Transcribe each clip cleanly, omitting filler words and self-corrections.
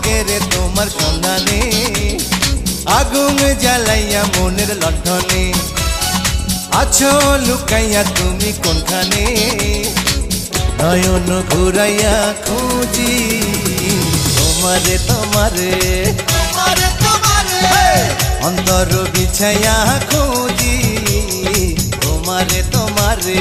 থাকে রে তোমার সন্ধানে, আগুন জ্বালাইয়া মনের লণ্ঠনে আছো লুকাইয়া তুমি কোনখানে। নয়ন ঘুরাইয়া খুঁজি তোমারে তোমারে, অন্তর বিছাইয়া খুঁজি তোমারে তোমারে।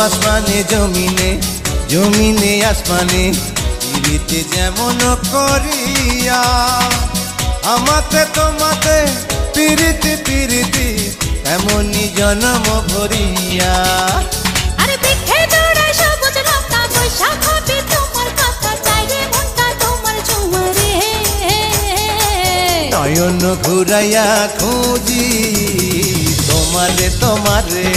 আসমানে জমিনে, জমিনে আসমানে পিরিতি যেমন করিয়া, আমাতে তোমাতে পিরিতি পিরিতি এমনই জন্ম ভরিয়া। আরে দেখে দৌড়ায় সবুজ লতা বৈশাখ হবে তোমার কথা, চাইরে মনটা তোমার ঝুমারে। নয়ন ঘুরাইয়া খুঁজি তোমারে তোমারে,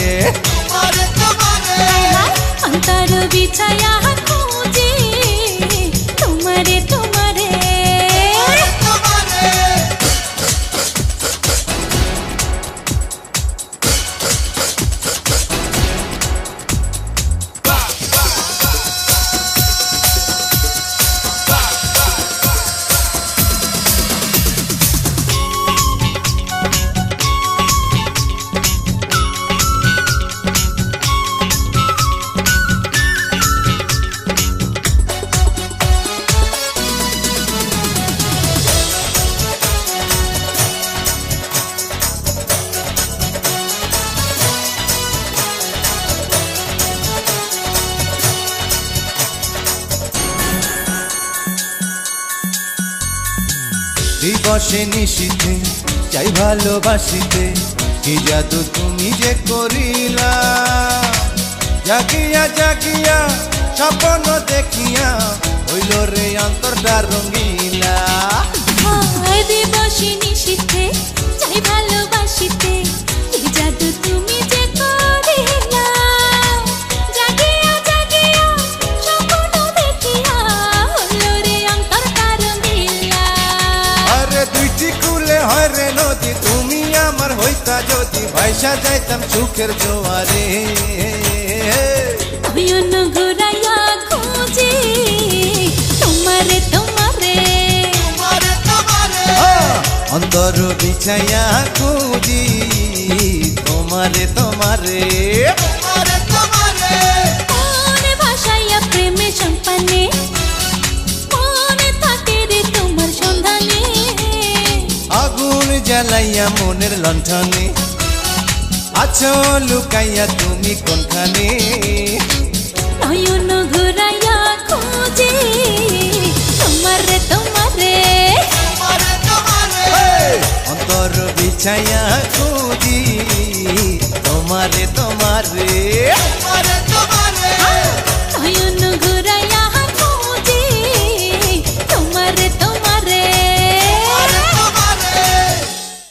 অন্তর বিছায়া খুঁজি তোমারে তোমারে। দিবসে নিশীথে চাই ভালোবাসিতে, কি জাদু তুমি যে করিলা। জাগিয়া জাগিয়া স্বপ্ন দেখিয়া হইল রে অন্তরটা রঙিলা। দিবসে নিশীথে চাই ভালোবাসিতে, কি জাদু তুমি যে করিলা। জাগিয়া জাগিয়া স্বপ্ন দেখিয়া হলো রে অন্তরটা রঙিলা। আরে দুইটি কুলে হয় রে নদী, তুমি আমার হইতা যদি ভাইসা যাইতাম সুখের জোয়ারে। নয়ন ঘুরাইয়া খুঁজি তোমারে তোমারে, অন্তর বিছাইয়া খুঁজি তোমারে তোমারে। মনে ভাসাইয়া প্রেমে সম্পানে, মনে থাকে রে তোমার সন্ধানে। আগুন জ্বালাইয়া মনের লণ্ঠনে আছো লুকাইয়া তুমি কোনখানে। নয়ন ঘুরাইয়া খুঁজি তোমারে তোমারে, অন্তর বিছাইয়া খুঁজি তোমারে তোমারে।